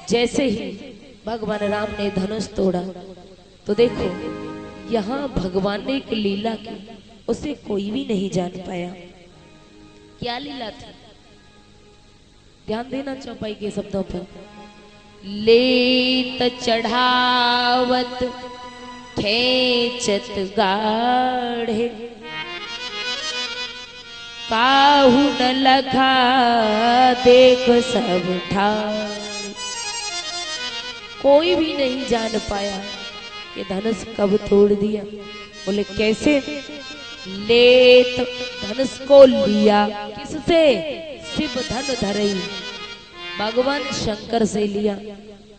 जैसे ही भगवान राम ने धनुष तोड़ा तो देखो यहाँ भगवान ने एक लीला की, उसे कोई भी नहीं जान पाया। क्या लीला थी? ध्यान देना चौपाई के शब्दों पर। लेत चढ़ावत खेचत गाढ़े, काहू न लखा देख सब ठाड़। कोई भी नहीं जान पाया कि धनुष कब तोड़ दिया। बोले कैसे? लेत धनुष को लिया किससे? शिव धन धरई, भगवान शंकर से लिया।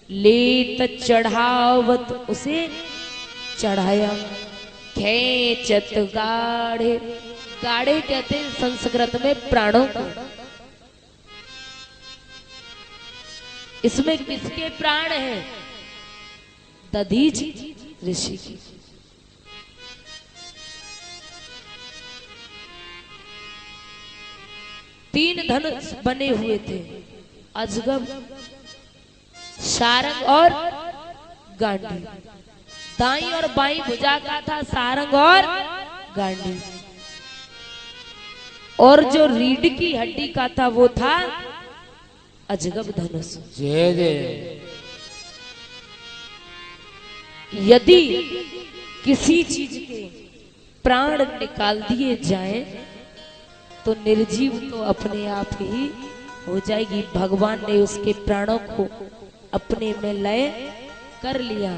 लेत चढ़ावत, उसे चढ़ाया। खेचत गाढ़े, गाढ़े कहते हैं संस्कृत में प्राणों को। इसमें किसके प्राण हैं? दधीच ऋषि की। तीन धनुष बने हुए थे, अजगब, सारंग और गांडी। दाई और बाई भुजा का था सारंग और गांडी, और जो रीढ़ की हड्डी का था वो था अजगब धनुष। जय जय। यदि किसी चीज के प्राण निकाल दिए जाएं तो निर्जीव तो अपने आप ही हो जाएगी। भगवान ने उसके प्राणों को अपने में लय कर लिया।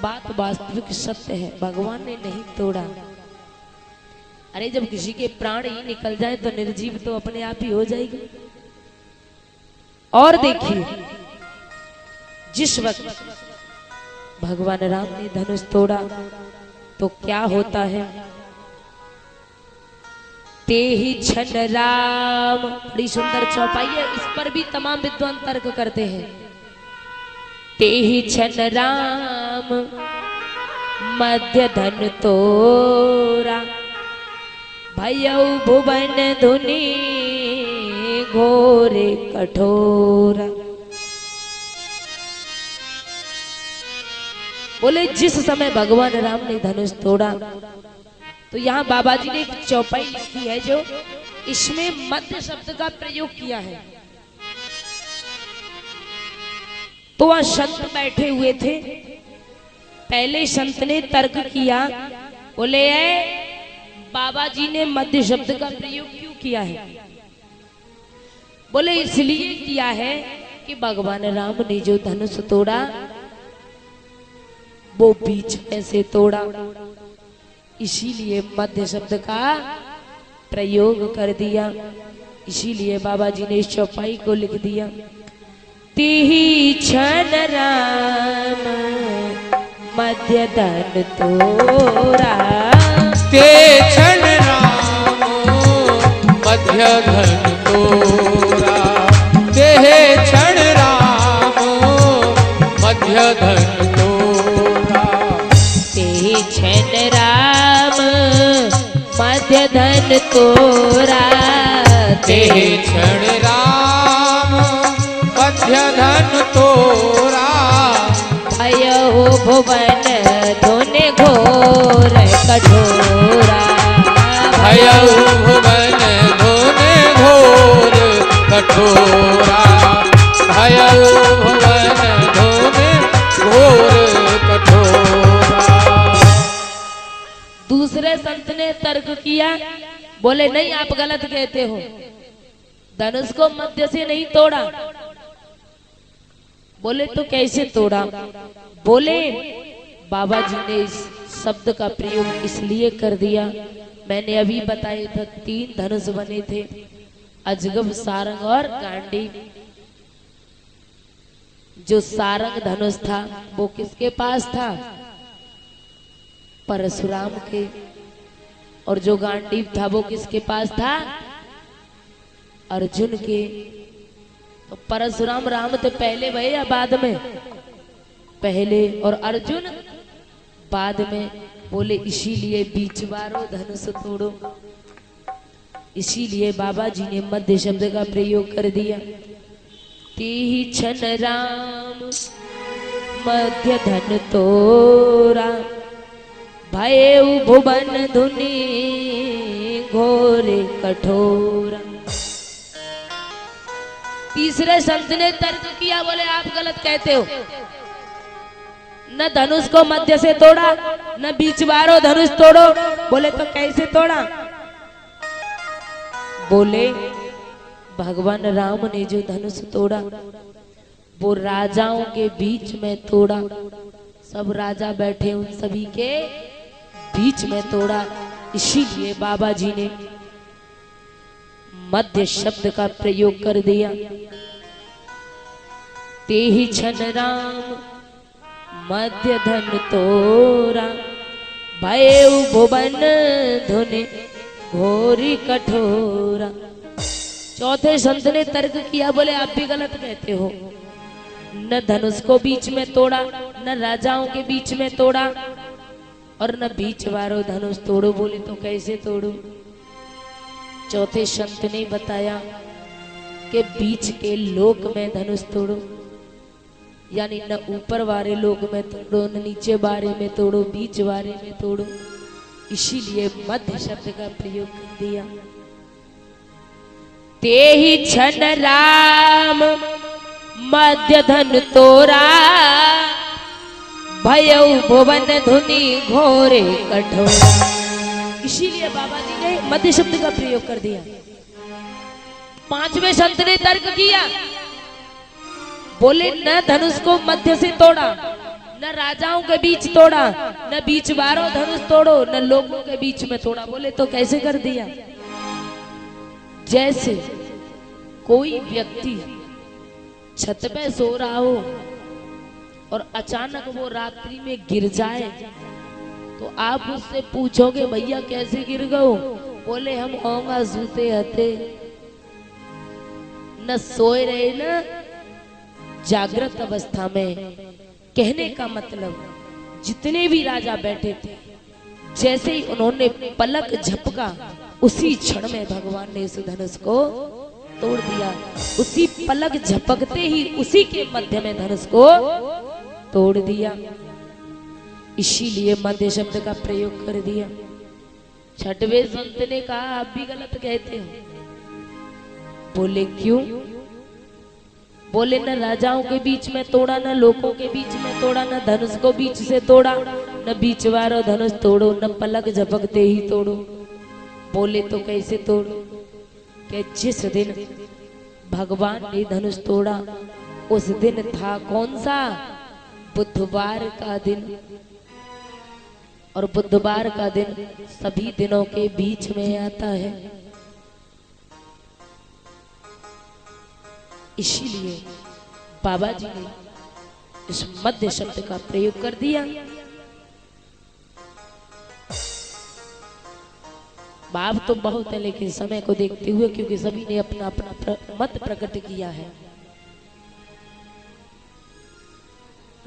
बात वास्तविक सत्य है, भगवान ने नहीं तोड़ा। अरे जब किसी के प्राण ही निकल जाए तो निर्जीव तो अपने आप ही हो जाएगी। और देखिए, जिस वक्त भगवान राम ने धनुष तोड़ा तो क्या होता है? ते ही छन राम। बड़ी सुंदर चौपाई है, इस पर भी तमाम विद्वान तर्क करते हैं। ते ही छन राम मध्य धन तोरा, भयउ भुवन धुनि घोरे कठोरा। बोले जिस समय भगवान राम ने धनुष तोड़ा तो यहाँ बाबा जी ने एक चौपाई लिखी है जो इसमें मध्य शब्द का प्रयोग किया है। तो वह संत बैठे हुए थे। पहले संत ने तर्क किया, बोले बाबा जी ने मध्य शब्द का प्रयोग क्यों किया है? बोले इसलिए किया है कि भगवान राम ने जो धनुष तोड़ा वो बीच में से तोड़ा, इसीलिए मध्य शब्द का प्रयोग कर दिया। इसीलिए बाबा जी ने इस चौपाई को लिख दिया। तिहि छन राम मध्य धन तोरा, ते क्षण राम मध्य धन तोरा, ते क्षण राम मध्य धन तोरा। ते छन राम मध्य धन तोरा, ते क्षण राम मध्य धन तोरा, भयउ भुवन धुनि घोर कठोरा। भयउ भुवन धुनि घोर कठोरा, भयउ भुवन धुनि घोर कठोरा। दूसरे संत ने तर्क किया, बोले नहीं आप गलत कहते हो, धनुष को मध्य से नहीं तोड़ा। बोले तो कैसे तोड़ा? बोले बाबा जी ने इस शब्द का प्रयोग इसलिए कर दिया, मैंने अभी बताया था तीन धनुष बने थे, अजगब, सारंग और गांडी। जो सारंग धनुष था वो किसके पास था? परशुराम के। और जो गांडीव था वो किसके पास था? अर्जुन के। तो परशुराम राम तो पहले भय या बाद में? पहले, और अर्जुन बाद में। बोले इसीलिए बीच बारो धनुष तोड़ो, इसीलिए बाबा जी ने मध्य शब्द का प्रयोग कर दिया। ती छन राम मध्य धन तोरा, भय भुवन धुनि घोर कठोरा। तीसरे संत ने तर्क किया, बोले आप गलत कहते हो, न धनुष को मध्य से तोड़ा न बीच बारो धनुष तोड़ो। बोले तो कैसे तोड़ा? बोले भगवान राम ने जो धनुष तोड़ा वो राजाओं के बीच में तोड़ा, सब राजा बैठे उन सभी के बीच में तोड़ा। इसीलिए बाबा जी ने मध्य शब्द का प्रयोग कर दिया। ते ही छन राम मध्य धन तोरा, भय भुवन धुनि घोरी कठोरा। चौथे संत ने तर्क किया, बोले आप भी गलत कहते हो, न धनुष को बीच में तोड़ा न राजाओं के बीच में तोड़ा और न बीच वारो धनुष तोड़ो। बोले तो कैसे तोड़ो? चौथे संत ने बताया कि बीच के लोक में धनुष तोड़ो, यानी न ऊपर वाले लोक में तोड़ो न नीचे वाले में तोड़ो, बीच वाले में तोड़ो। इसीलिए मध्य शब्द का प्रयोग कर दिया। ते ही छन राम मध्य धन तोरा, भयउ भुवन धुनि घोरे कठोरा। इसीलिए बाबा जी ने मध्य शब्द का प्रयोग कर दिया। पांचवें संत ने तर्क किया, बोले न धनुष को मध्य से तोड़ा न राजाओं के बीच तोड़ा न बीच बारो धनुष तोड़ो न लोगों के बीच में तोड़ा। बोले तो कैसे कर दिया? जैसे कोई व्यक्ति छत पे सो रहा हो और अचानक वो रात्रि में गिर जाए तो आप उससे पूछोगे भैया कैसे गिर गए? बोले हम होंगा सूते हते, न सोए रहे न जागृत अवस्था में। कहने का मतलब जितने भी राजा बैठे थे जैसे ही उन्होंने पलक झपका उसी क्षण में भगवान ने इस धनुष को तोड़ दिया। उसी पलक झपकते ही उसी के मध्य में धनुष को तोड़ दिया। इसीलिए मध्य शब्द का प्रयोग कर दिया। छठवें संत ने कहा आप भी गलत कहते हो। बोले क्यों? बोले न राजाओं के बीच में तोड़ा न लोगों के बीच में तोड़ा न धनुष को बीच से तोड़ा न बीच वारो धनुष तोड़ो न पलक झपकते ही तोड़ो। बोले तो कैसे तोड़ो? कि जिस दिन भगवान ने धनुष तोड़ा उस दिन था कौन सा? बुधवार का दिन। और बुधवार का दिन सभी दिनों के बीच में आता है। इसीलिए बाबा जी ने इस मध्य शब्द का प्रयोग कर दिया। बाप तो बहुत है लेकिन समय को देखते हुए, क्योंकि सभी ने अपना अपना मत प्रकट किया है।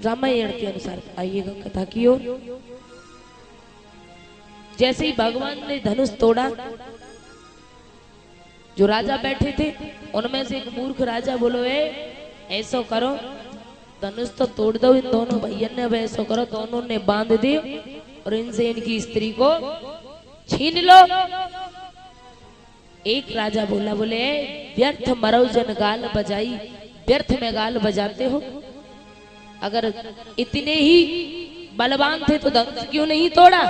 रामायण के अनुसार आइएगा कथा की ओर। जैसे ही भगवान ने धनुष तोड़ा, जो राजा बैठे थे उनमें से एक मूर्ख राजा बोलो ऐसा करो, धनुष तो तोड़ दो इन दोनों भैया ने, अब ऐसा करो दोनों ने बांध दी और इनसे इनकी स्त्री को छीन लो। एक राजा बोला, बोले व्यर्थ मरो जन गाल बजाई, व्यर्थ में गाल बजाते हो। अगर इतने ही बलवान थे तो धनुष क्यों नहीं तोड़ा?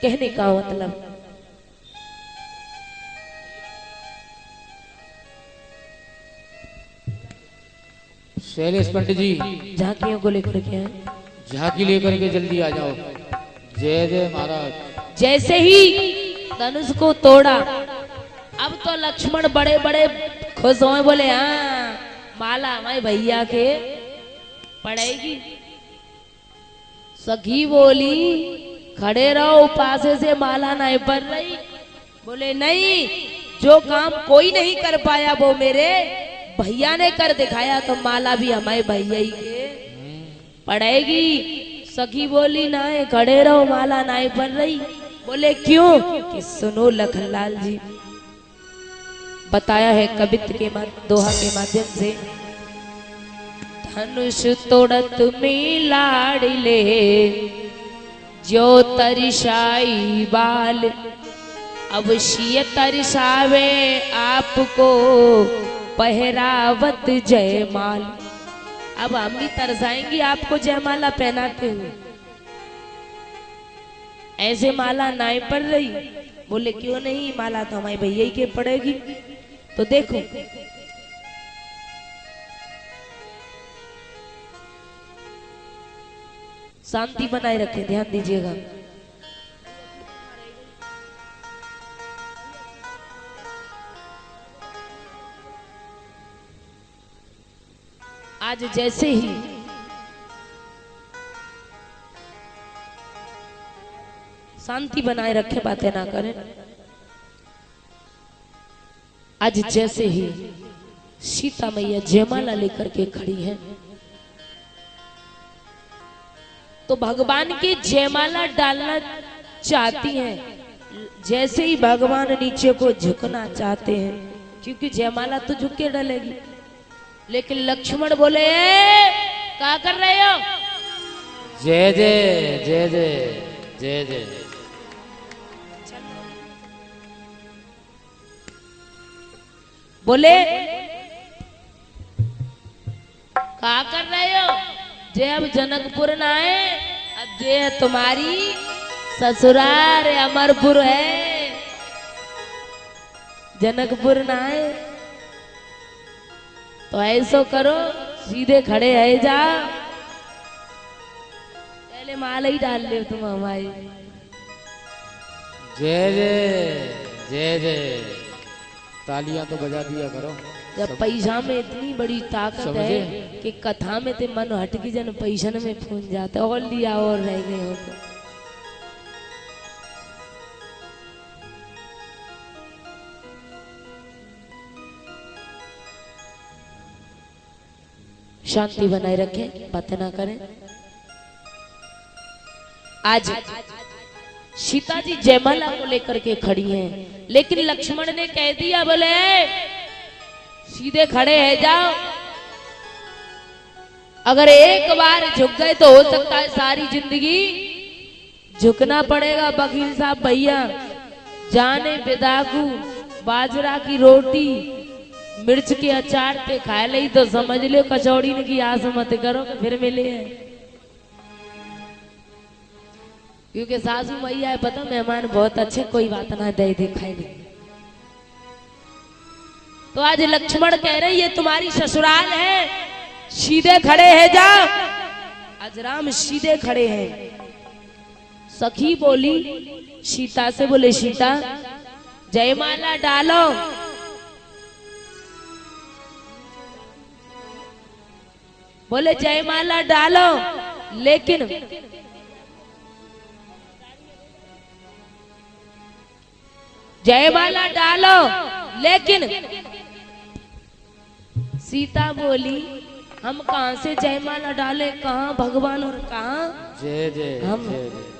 कहने का मतलब शैलेश पंडित जी झांकियों को लेकर के आए। झांकी लेकर के जल्दी आ जाओ। जय जय महाराज। जैसे ही धनुष को तोड़ा, अब तो लक्ष्मण बड़े बड़े खुश हुए, बोले हाँ माला हमारे भैया के पड़ेगी। सखी बोली खड़े रहो, पासे से माला नहीं पड़ रही। बोले नहीं, जो काम कोई नहीं कर पाया वो मेरे भैया ने कर दिखाया, तो माला भी हमारे भैया ही के पड़ेगी। सखी बोली ना खड़े रहो, माला नहीं पड़ रही। बोले क्यों? कि सुनो लखनलाल जी, बताया है कवित्र के दोहा के माध्यम से। धनुष तोड़त में लाड़ले जो तरसाई बाल, अवश्य तरसावे आपको पहरावत जयमाल। अब हम भी तरसाएंगी आपको जयमाला पहनाते हुए। ऐसे माला नाई पड़ रही, बोले क्यों नहीं, माला तो हमारे भैया ही के पड़ेगी। तो देखो शांति बनाए रखें, ध्यान दीजिएगा। आज जैसे ही शांति बनाए रखे, बातें ना करें। आज जैसे ही सीता मैया जयमाला लेकर के खड़ी है, तो भगवान की जयमाला डालना चाहती हैं। जैसे ही भगवान नीचे को झुकना चाहते हैं, क्योंकि जयमाला तो झुक के डलेगी, लेकिन लक्ष्मण बोले क्या कर रहे हो? जय जय जय जय जय जय। बोले क्या कर रहे हो? जे अब जनकपुर ना है, अब जे तुम्हारी ससुराल अमरपुर है, जनकपुर ना है। तो ऐसो करो, सीधे खड़े है जा, पहले माला ही डाल ले तुम हमारी। जय जय जय जय। तालियां तो बजा दिया करो। जब पैसा में इतनी बड़ी ताकत है कि कथा में ते मन हट की जन पैसन में फून जाता, और लिया और रह गए हो तो। शांति बनाए रखें, बातें ना करें। आज सीता जी जयमाला को लेकर के खड़ी हैं, लेकिन लक्ष्मण ने कह दिया, बोले सीधे खड़े है जाओ। अगर एक बार झुक गए तो हो सकता है सारी जिंदगी झुकना पड़ेगा। वकील साहब भैया, जाने बेदागू बाजरा की रोटी मिर्च के अचार पे खा ली तो समझ लो कचौड़ी की आस मत करो कि फिर मिले है। क्योंकि सासू मैया है, पता मेहमान बहुत अच्छे, कोई बात ना दे दिखाई नहीं। तो आज लक्ष्मण कह रहे ये तुम्हारी ससुराल है, सीधे खड़े है जाओ। आज राम सीधे खड़े हैं। सखी बोली सीता से, बोले सीता जयमाला डालो। बोले जयमाला डालो, लेकिन जयमाला डालो, लेकिन सीता बोली हम कहां से जयमाला डाले, कहां भगवान और कहां जय जय। हम।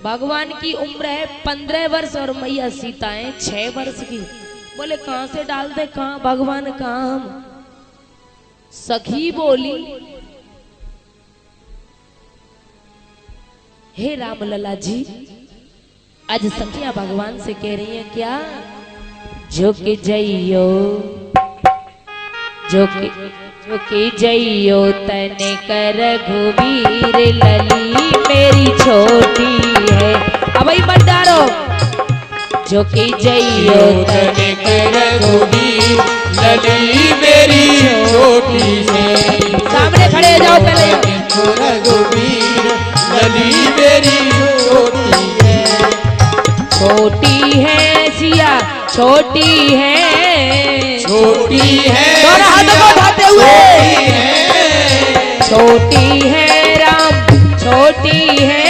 भगवान की उम्र है 15 वर्ष और मैया सीता है 6 वर्ष की। बोले कहां से डाल दे, कहां भगवान कहां हम। सखी बोली हे राम लला जी, आज सखिया भगवान से कह रही है क्या, झुक जइयो, झुक जइयो तने कर घुबीर, लली मेरी छोटी है। अब भाई मत डारो। झुक जइयो तने कर घुबीर, लली मेरी छोटी है। सामने खड़े हो जाओ पहले। लली मेरी छोटी है। छोटी है सिया, छोटी है, छोटी है दोनों हाथों को उठाते हुए। छोटी है राम, छोटी है,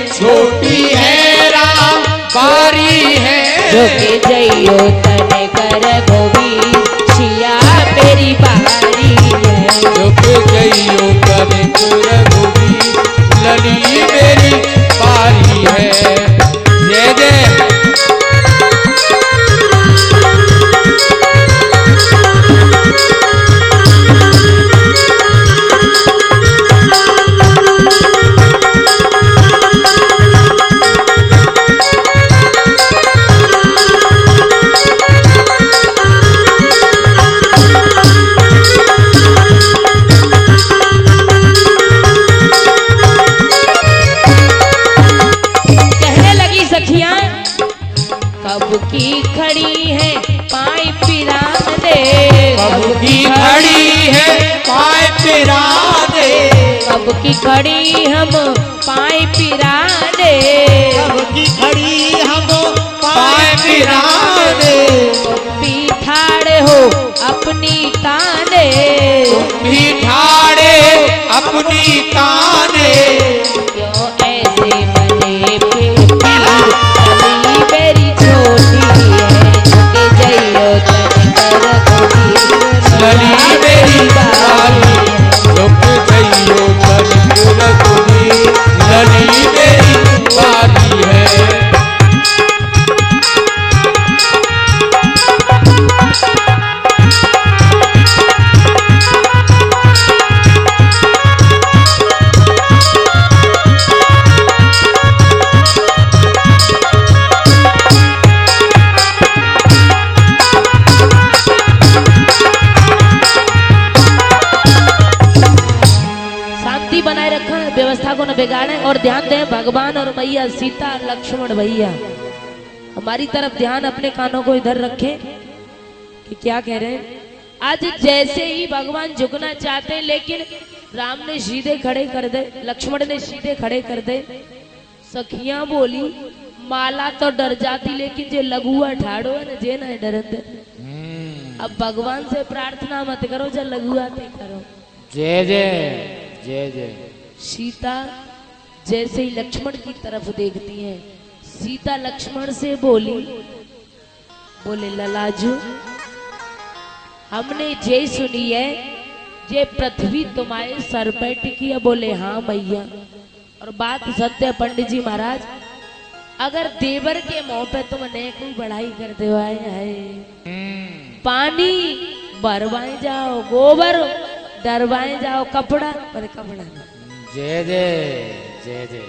छोटी है राम, बारी है। झुक जइयो तने कर गोबी, सिया मेरी बारी है। झुक जइयो तने कर गोबी, लली मेरी बारी है। जय जय। पिराने, कब की घड़ी हम पाए पिराने, कब की घड़ी हम पाए पिराने, भी ठाड़े हो अपनी ताने, भी ठाड़े अपनी ताने, क्यों ऐसे बने फिर अभी मेरी छोटी है, झुके जाइयो तन कर लली मेरी बारी, रुक गइयो तनिक रघुनी, लली मेरी बारी है। शांति बनाए रखें, व्यवस्था को न बिगाड़ें और ध्यान दें भगवान और मैया सीता लक्ष्मण भैया हमारी तरफ ध्यान, अपने कानों को इधर रखें कि क्या कह रहे हैं। आज जैसे ही भगवान झुकना चाहते हैं लेकिन राम ने सीधे खड़े कर दे, लक्ष्मण ने सीधे खड़े कर दे। सखियां बोली माला तो डर जाती लेकिन जो लघुआ ठाड़ो है ना जे ना डरते। अब भगवान से प्रार्थना मत करो, जो लघुआ ते करो। जय जय जय जय। सीता जैसे ही लक्ष्मण की तरफ देखती है, सीता लक्ष्मण से बोली, बोले ललाजू हमने जय सुनी है, ये पृथ्वी तुम्हारे सर पर टिकी है। बोले हाँ मैया, और बात सत्य पंडित जी महाराज, अगर देवर के मुंह पे तुमने कोई बढ़ाई करते हो आए पानी भरवाए जाओ, गोबर डरवाए जाओ, कपड़ा पर कपड़ा जय जय जय जय।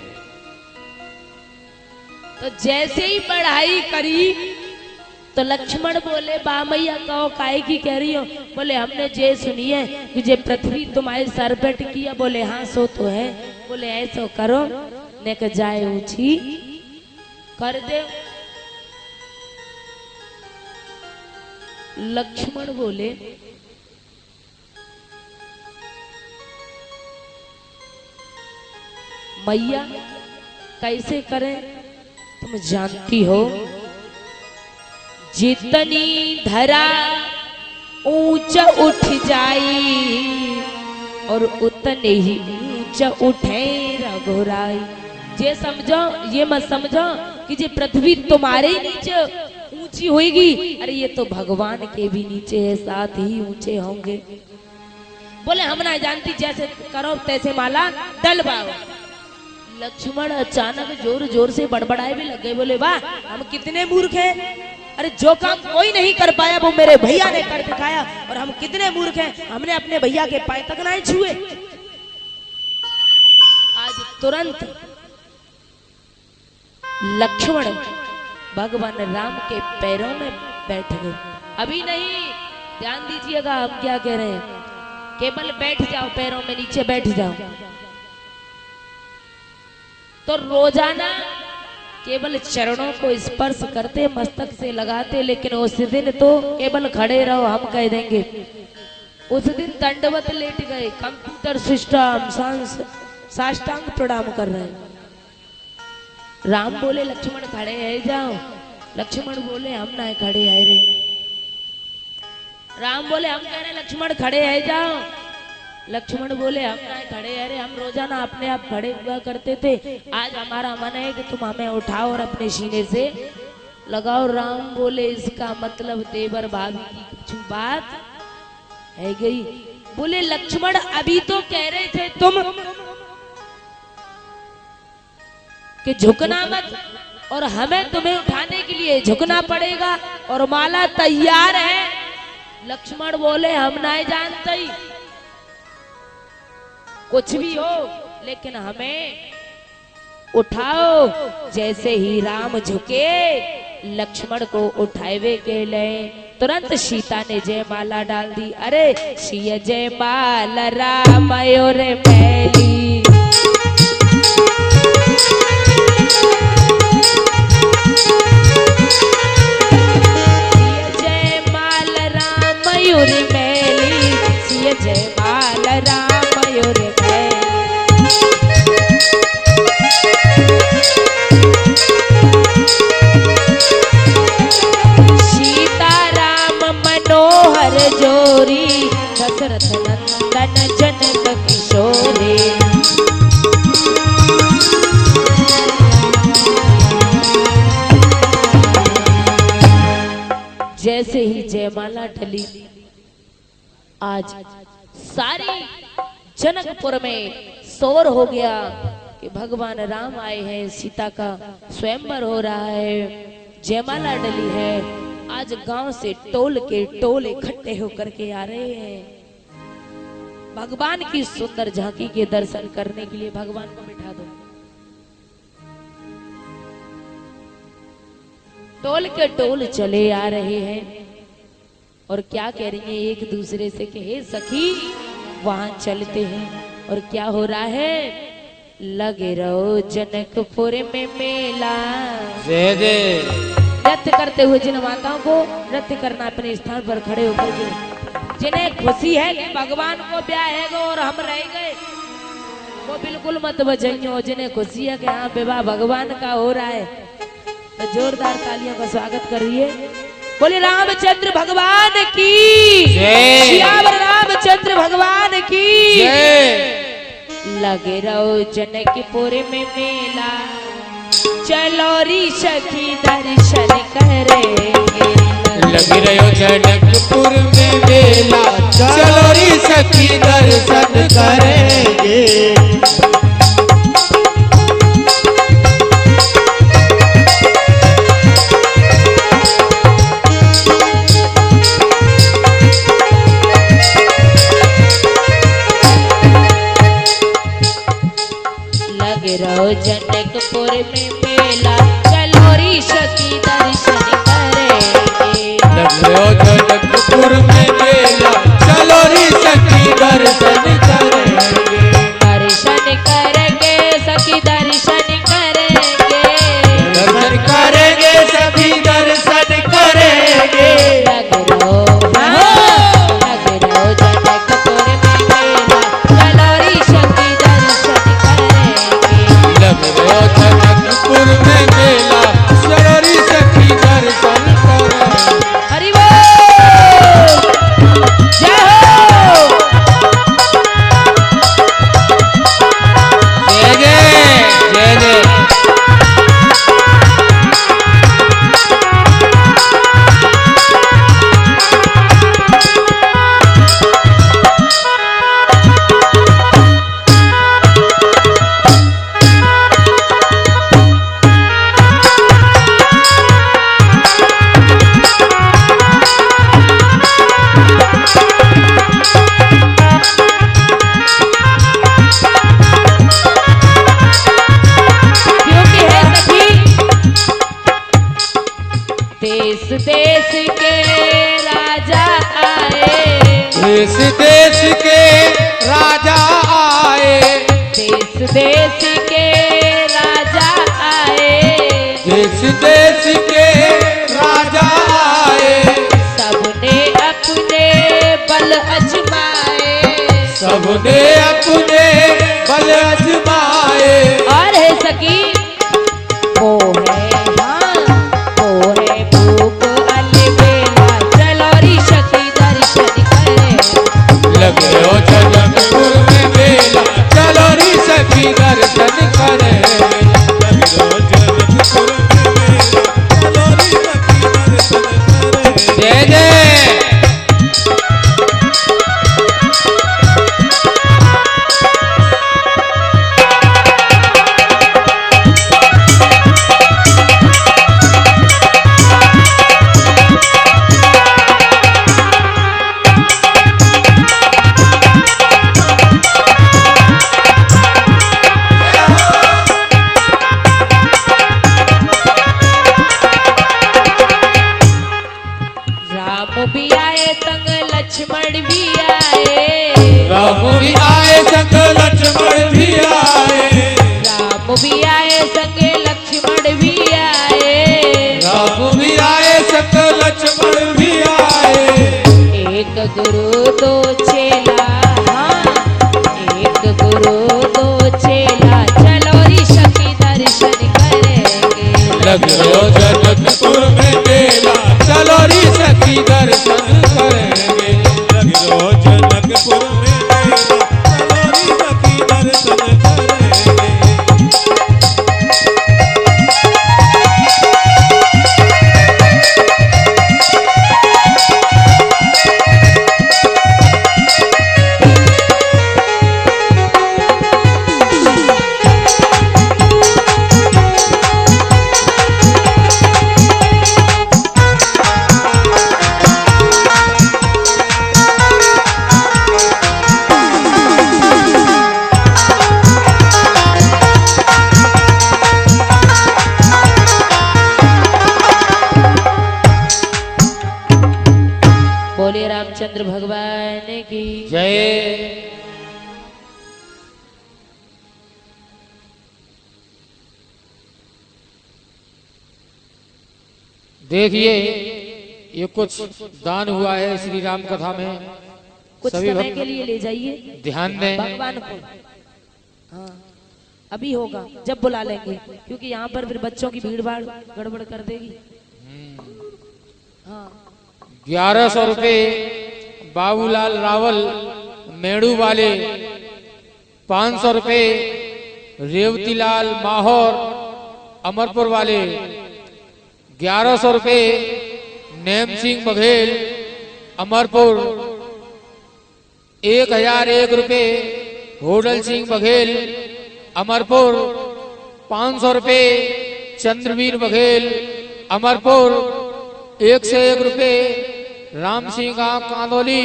तो जैसे ही बढ़ाई करी तो लक्ष्मण बोले बा मैया कहो काहे की कह रही हो। बोले हमने जे सुनी है कि जे पृथ्वी तुम्हारे सर पे टिकी है। बोले हाँ सो तो है। बोले ऐसा करो ने के जाए ऊंची कर दे। लक्ष्मण बोले मैया कैसे करें, तुम जानती हो जितनी धरा ऊंच उठ जाई और उतने ही ऊंच उठे रघुराई। ये समझो, ये मत समझो कि ये पृथ्वी तुम्हारे नीचे ऊंची होगी, अरे ये तो भगवान के भी नीचे है, साथ ही ऊंचे होंगे। बोले हम ना जानती, जैसे करो तैसे माला डलवाओ। लक्ष्मण अचानक जोर जोर से बड़बड़ाए भी लग गए। बोले वाह हम कितने मूर्ख हैं, अरे जो काम कोई नहीं कर पाया वो मेरे भैया ने कर दिखाया, और हम कितने मूर्ख हैं, हमने अपने भैया के पाए तक नहीं छुए। आज तुरंत लक्ष्मण भगवान राम के पैरों में बैठ गए। अभी नहीं, ध्यान दीजिएगा हम क्या कह रहे हैं, केवल बैठ जाओ, पैरों में नीचे बैठ जाओ। तो रोजाना केवल चरणों को स्पर्श करते, मस्तक से लगाते, लेकिन उस दिन तो केवल खड़े रहो हम कह देंगे। उस दिन दंडवत लेट गए, कंप्यूटर सिस्टम साष्टांग प्रणाम कर रहे हैं। राम बोले लक्ष्मण खड़े है जाओ। लक्ष्मण बोले हम ना खड़े है रे। राम बोले हम कह रहे लक्ष्मण खड़े है जाओ। लक्ष्मण बोले हम ना खड़े हैं रे, हम रोजाना अपने आप खड़े हुआ करते थे, आज हमारा मन है कि तुम हमें उठाओ और अपने सीने से लगाओ। राम बोले इसका मतलब देवर भाभी की कुछ बात है गई। बोले लक्ष्मण अभी तो कह रहे थे तुम कि झुकना मत, और हमें तुम्हें उठाने के लिए झुकना पड़ेगा, और माला तैयार है। लक्ष्मण बोले हम ना जानते ही कुछ भी हो, लेकिन हमें उठाओ। जैसे ही राम झुके, लक्ष्मण को उठावे के लिए तुरंत सीता ने जयमाला डाल दी। अरे सिय जयमाला राम और मैली, सिय जयमाला राम और मैली, सिय जयमाला राम नंदन जनक किशोरे। जैसे ही जयमाला टली, आज सारी जनकपुर में शोर हो गया कि भगवान राम आए हैं, सीता का स्वयंवर हो रहा है, जयमाला डली है। आज गांव से टोल के टोल इकट्ठे होकर के आ रहे हैं भगवान की सुंदर झांकी के दर्शन करने के लिए। भगवान को बिठा दो। टोल के टोल चले आ रहे हैं और क्या कह रही हैं एक दूसरे से कि हे सखी वहां चलते हैं। और क्या हो रहा है? लगे रहो जनकपुर में मेला। जय जय। नृत्य करते हुए जिन माताओं को नृत्य करना अपने स्थान पर खड़े होकर के, जिन्हें खुशी है कि भगवान को ब्याह है और हम रह गए, वो बिल्कुल मत बजाइए। जिन्हें खुशी है कि हाँ विवाह भगवान का हो रहा है, तो जोरदार तालियों का स्वागत करिए। बोले रामचंद्र भगवान की जय। सियावर रामचंद्र भगवान की जय। लगे रहो जनकपुर में मेला, चलो री सखी दर्शन करेंगे। लग रहो जनकपुर में मेला, चलो री सखी दर्शन करेंगे। लगे रहो जनकपुर में मेला, चलो री सखी दर्शन करेंगे। लग रहो जनकपुर में मेला, चलो री सखी दर्शन करेंगे। दर्शन करेंगे सखी दर्शन करेंगे। दर्शन करेंगे सभी दर्शन करेंगे। लग रहो जनकपुर में मेला, चलो री सखी दर्शन करेंगे। लग रहो जनकपुर में मेला, चलो री सखी दर्शन करेंगे। हरि बोल जय हो। जय जय जय जय। देश देश के राजा आए, देश देश के राजा आए। देश देश के राजा आए। देश देश के राजा आए। सबने अपने बल अजमाए। सबने अपने बल अजमाए। और है सकी वो है वो है भूख अलबेला, चलो री सखी दर्शन करें। लग रहो जनकपुर में मेला, चलो री सखी दर्शन करेंगे। लग रहो जनकपुर में मेला, चलो री सखी दर्शन करेंगे। जय जय। राम भी आए संग लक्ष्मण भी आए। राम भी आए संग लक्ष्मण भी आए। राम भी आए संग लक्ष्मण भी आए। राम भी आए संग लक्ष्मण भी आए। एक गुरु दो चेला, हाँ एक गुरु दो चेला, चलो री सखी दर्शन करेंगे। लग रहो जनकपुर में मेला, चलो री सखी दर्शन करेंगे। लग रहो जनकपुर में देखिए ये कुछ दान हुआ है श्री राम कथा में। कुछ सभी समय भक्त के लिए ले जाइए ध्यान दें। भगवान को। हाँ अभी होगा जब बुला लेंगे, क्योंकि यहाँ पर फिर बच्चों की भीड़ भाड़ गड़बड़ कर देगी। हाँ 1100 रुपये बाबूलाल रावल मेड़ू वाले, 500 रुपये रेवतीलाल माहौर अमरपुर वाले, 1100 रुपये नेम सिंह बघेल अमरपुर, 1001 रुपये होडल सिंह बघेल अमरपुर, 500 रुपये चंद्रवीर बघेल अमरपुर, 101 रुपये राम सिंह कांदोली,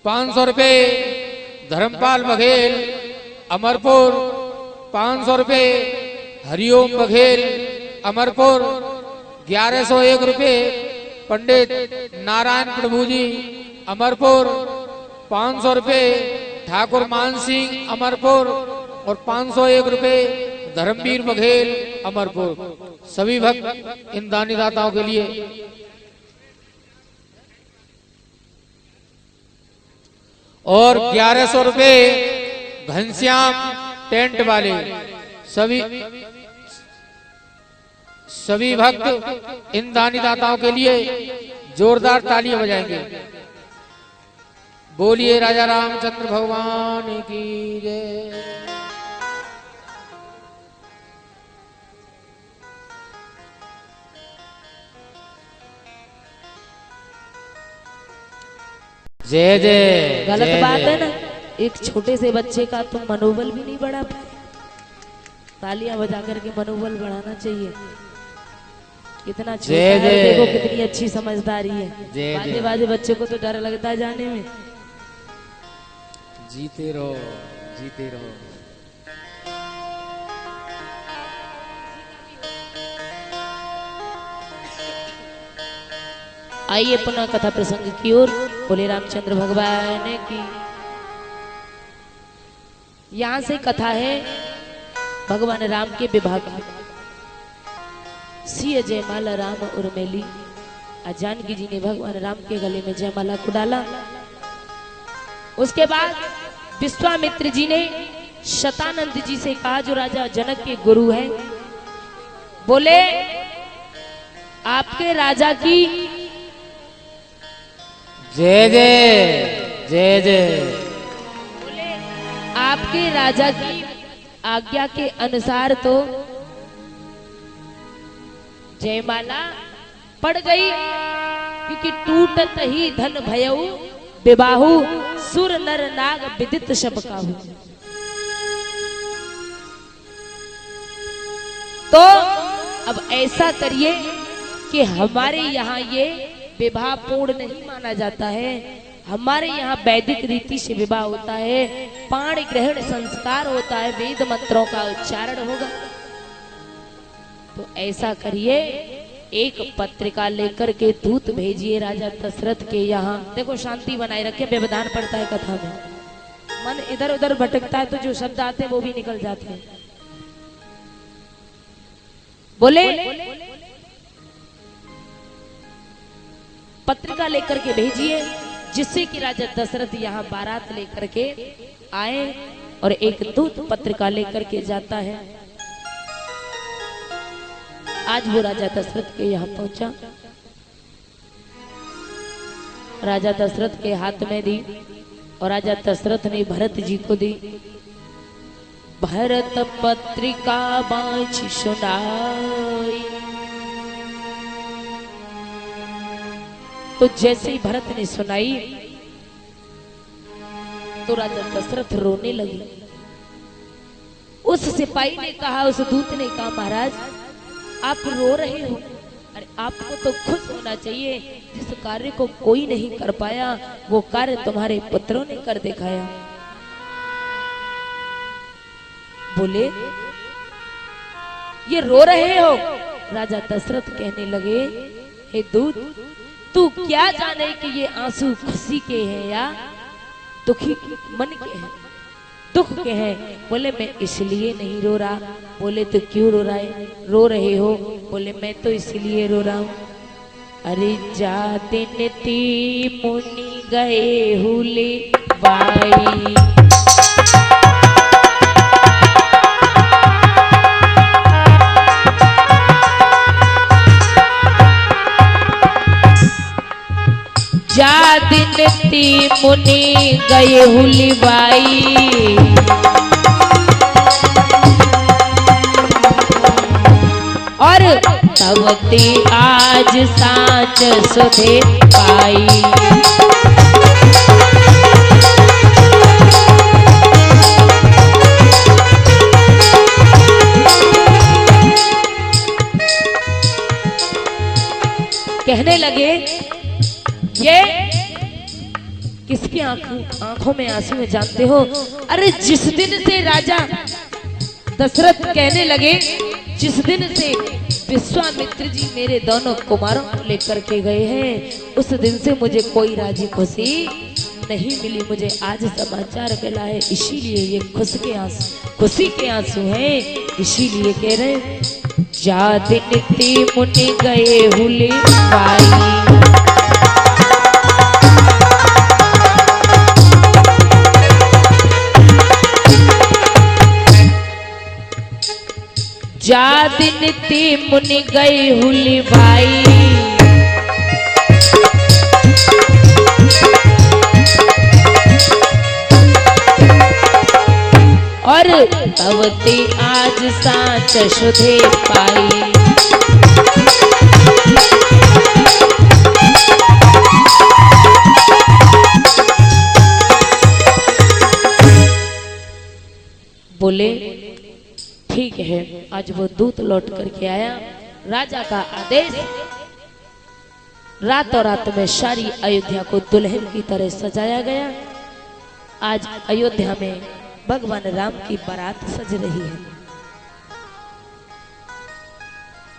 500 रुपये धर्मपाल बघेल अमरपुर, 500 रुपये हरिओम बघेल अमरपुर, 1101 रुपये पंडित नारायण प्रभु जी अमरपुर, 500 रुपये ठाकुर मान सिंह अमरपुर और 501 रुपये धर्मवीर बघेल अमरपुर। सभी भक्त इन दानी दाताओं के लिए। और 1100 रुपये घनश्याम टेंट वाले। सभी भक्त इन दानी दाताओं के लिए जोरदार तालियां बजाएंगे। बोलिए राजा रामचंद्र भगवान की जय। जय जय। गलत जय बात जय। है ना, एक छोटे से बच्चे का तो मनोबल भी नहीं बढ़ा पाए। तालियां बजा करके मनोबल बढ़ाना चाहिए। कितना छोटा जय है, जय। देखो कितनी अच्छी समझदारी है। जय बाजे जय। बाजे बच्चे को तो डर लगता है जाने में। जीते रहो जीते रहो। आइए पुनः कथा प्रसंग की ओर। बोले रामचंद्र भगवान की। यहाँ से कथा है भगवान राम के विवाह की। सिय जयमाला राम उर्मिली। जानकी जी ने भगवान राम के गले में जयमाला को डाला। उसके बाद विश्वामित्र जी ने शतानंद जी से कहा, जो राजा जनक के गुरु हैं, बोले आपके राजा की जय जय जय जय। बोले आपके राजा की आज्ञा के अनुसार तो जयमाला पड़ गई, क्योंकि टूटत ही धन भयऊ विबाहु सुर नर नाग विदित शब काहू। तो अब ऐसा करिए कि हमारे यहाँ ये विवाह पूर्ण नहीं माना जाता है। हमारे यहाँ वैदिक रीति से विवाह होता है, पाणी ग्रहण संस्कार होता है, वेद मंत्रों का उच्चारण होगा। तो ऐसा करिए, एक पत्रिका लेकर के दूत भेजिए राजा दशरथ के यहाँ। देखो शांति बनाए रखे, व्यवधान पड़ता है कथा में। मन इधर उधर भटकता है तो जो शब्द आते हैं वो भी निकल जाते हैं। बोले पत्रिका लेकर के भेजिए, जिससे कि राजा दशरथ यहाँ बारात लेकर के आए। और एक दूत पत्रिका लेकर के जाता है। आज वो राजा दशरथ के यहाँ पहुंचा। राजा दशरथ के हाथ में दी और राजा दशरथ ने भरत जी को दी। भरत पत्रिका बाँची सुनाई। तो जैसे ही भरत ने सुनाई तो राजा दशरथ रोने लगे। उस सिपाही ने कहा, उस दूत ने कहा, महाराज आप रो रहे हो? अरे आपको तो खुश होना चाहिए। जिस कार्य को कोई नहीं कर पाया वो कार्य तुम्हारे पुत्रों ने कर दिखाया। बोले ये रो रहे हो? राजा दशरथ कहने लगे, हे दूत, तू क्या जाने कि ये आंसू खुशी के हैं या दुखी मन के हैं, दुख के हैं। बोले मैं इसलिए नहीं रो रहा। बोले तो क्यों रो रहे हो? बोले मैं तो इसलिए रो रहा हूँ, अरे जा दिन ती मुनि गए हुले बाई, जा दिन ती मुनि गए हुली बाई, और तब ते आज साँच सुधे पाई। कहने लगे ये किसकी आंखों में आंसू है जानते हो? अरे जिस दिन से राजा दशरथ कहने लगे, जिस दिन से विश्वामित्र जी मेरे दोनों कुमारों को लेकर के गए हैं, उस दिन से मुझे कोई राजी खुशी नहीं मिली। मुझे आज समाचार मिला है, इसीलिए ये खुशी के आंसू हैं। इसीलिए कह रहे जा दिन ती मुनि गए हुले बाई, जा दिन ती मुनि गए हुली बाई, और तब ते आज साँच सुधे पाई। बोले ठीक है। आज वो दूत लौट करके आया, राजा का आदेश, रातों रात में सारी अयोध्या को दुल्हन की तरह सजाया गया। आज अयोध्या में भगवान राम की बारात सज रही है।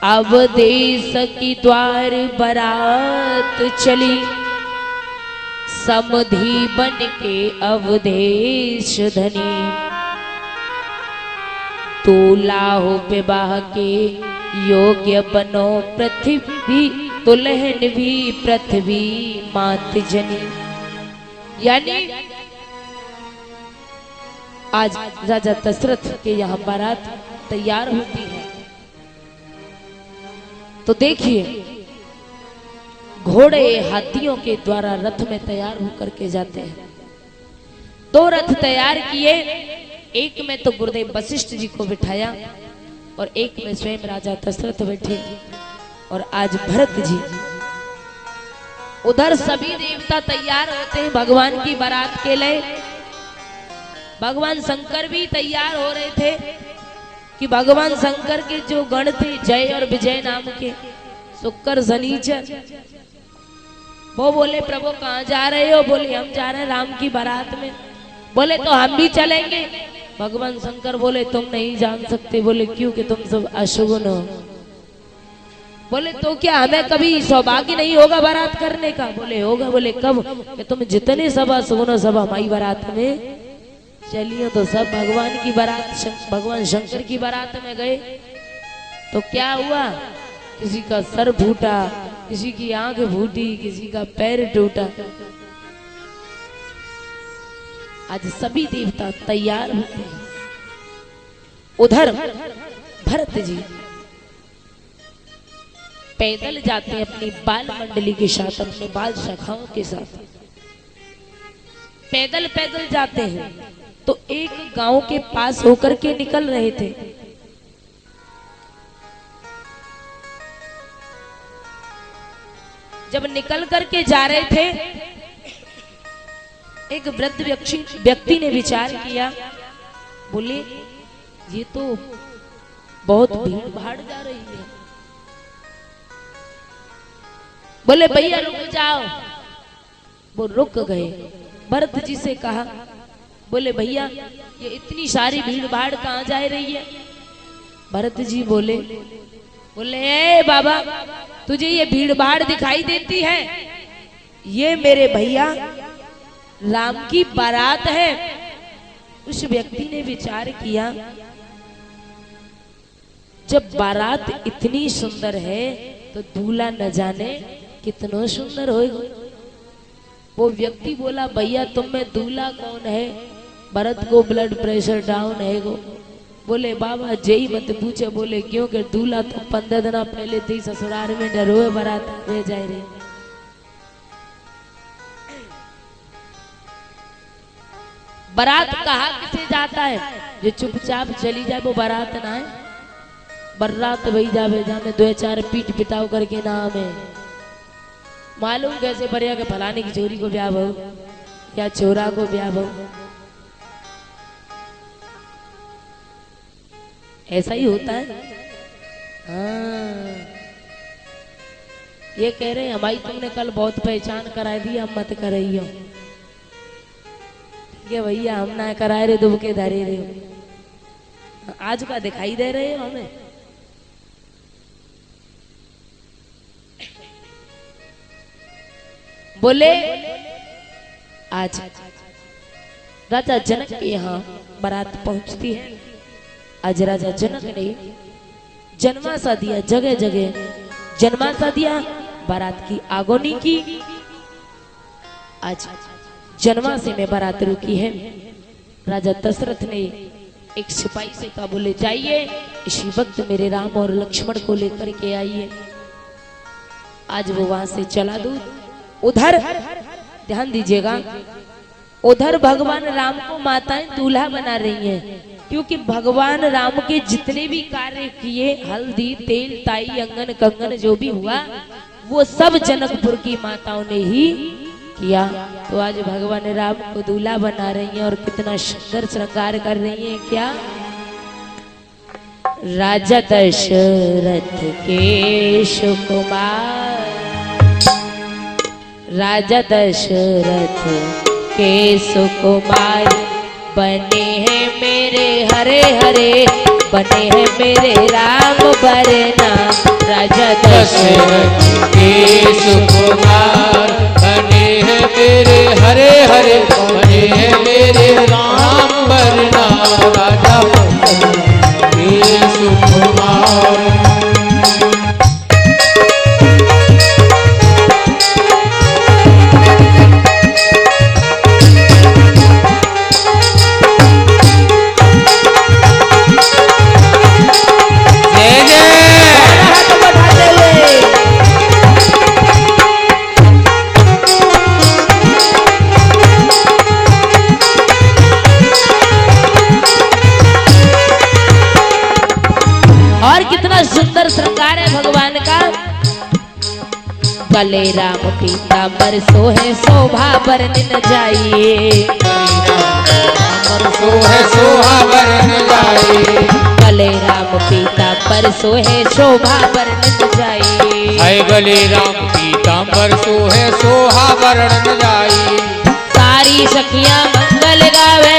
अब देश की द्वार बारात चली, समधी बन के अवधेश धनी, तुलाहो विवाह के योग्य बनो पृथ्वी, दुल्हन भी पृथ्वी मात जनी। यानी आज राजा दशरथ के यहाँ बारात तैयार होती है। तो देखिए घोड़े हाथियों के द्वारा रथ में तैयार होकर के जाते हैं। 2 रथ तैयार किए, एक में तो गुरुदेव वशिष्ठ जी को बिठाया और एक में स्वयं राजा दशरथ बैठे, और आज भरत जी। उधर सभी देवता तैयार होते हैं भगवान की बारात के लिए। भगवान शंकर भी तैयार हो रहे थे कि भगवान शंकर के जो गण थे जय और विजय नाम के, शुक्र शनिचर, वो बोले प्रभु कहाँ जा रहे हो? बोले हम जा रहे हैं राम की बारात में। बोले तो हम भी चलेंगे। भगवान शंकर बोले तुम नहीं जान सकते। बोले क्यों? कि तुम सब अशुगुन हो। बोले तो क्या हमें कभी सौभाग्य नहीं होगा बारात करने का? बोले होगा। बोले कब? कि तुम जितने सब अशुगुन हो सब हमारी बारात में चलिए। तो सब भगवान की बारात, भगवान शंकर की बारात में गए। तो क्या हुआ? किसी का सर फूटा, किसी की आंख फूटी, किसी का पैर टूटा। आज सभी देवता तैयार होते हैं। उधर भरत जी पैदल जाते हैं अपनी बाल मंडली के साथ, अपने बाल शाखाओं के साथ पैदल पैदल जाते हैं। तो एक गांव के पास होकर के निकल रहे थे। जब निकल करके जा रहे थे, एक वृद्ध व्यक्ति ने विचार किया, बोले ये तो बहुत भीड़ भाड़ जा रही है। बोले भैया रुक जाओ। वो रुक गए। भरत जी से कहा, बोले भैया ये इतनी सारी भीड़ भाड़ कहाँ जा रही है? भरत जी बोले ए बाबा, तुझे ये भीड़ भाड़ दिखाई देती है? ये मेरे भैया राम की बारात है। उस व्यक्ति ने विचार किया, जब बारात इतनी सुंदर है तो दूल्हा न जाने कितना सुंदर होगा। वो व्यक्ति बोला, भैया तुम में दूल्हा कौन है? भरत को ब्लड प्रेशर डाउन है गो। बोले बाबा जय मत पूछे। बोले क्यों? कि दूल्हा तो 15 दिन पहले थी ससुराल में डरोए बारात में जाए रहे। बारात कहा किसे जाता है? जो चुपचाप चली जाए वो बारात ना है। बारात वही जावे जाने 2-4 पीट पिटाव करके नाम है। मालूम कैसे बढ़िया के फलाने की चोरी को ब्याह हो या चोरा को ब्याह हो। ऐसा ही होता है। हाँ, ये कह रहे हैं हमारी तुमने कल बहुत पहचान करा दी, हम मत कराइयो। ठीक है भैया, हम ना कराए रे दुब के धरे रे। आज का दिखाई दे रहे हो हमें। बोले आज राजा जनक के यहाँ बारात पहुंचती है। आज राजा जनक ने जन्माशा दिया, जगह जगह जन्माशा दिया, बारात की आगोनी की। आज जन्माशे में बारात रुकी है। राजा दशरथ ने एक सिपाही से कहा, बोले जाइए इसी वक्त मेरे राम और लक्ष्मण को लेकर के आइए। आज वो वहां से चला दूर। उधर ध्यान दीजिएगा, उधर भगवान राम को माताएं दूल्हा बना रही हैं, क्योंकि भगवान राम के जितने भी कार्य किए, हल्दी तेल ताई अंगन कंगन जो भी हुआ, वो सब जनकपुर की माताओं ने ही किया। तो आज भगवान राम को दूल्हा बना रही हैं और कितना सुंदर श्रृंगार कर रही हैं। क्या राजा दशरथ के सुकुमार, राजा दशरथ के सुकुमार बने हैं मेरे हरे हरे, बने हैं मेरे राम बरना। राजा दशरथ के सुकुमार बने हैं मेरे हरे हरे, बने हैं मेरे राम बरना। राजा दशरथ के सुकुमार। सुंदर श्रृंगार है भगवान का। गले राम पीतांबर सोहे शोभा बरन जाइए, सोहे शोभा बरन जाइए। गले राम पीतांबर सोहे शोभा बरन जाइए। हाय गले राम पीतांबर सोहे शोभा बरन जाइए। सारी सखियां मंगल गावे,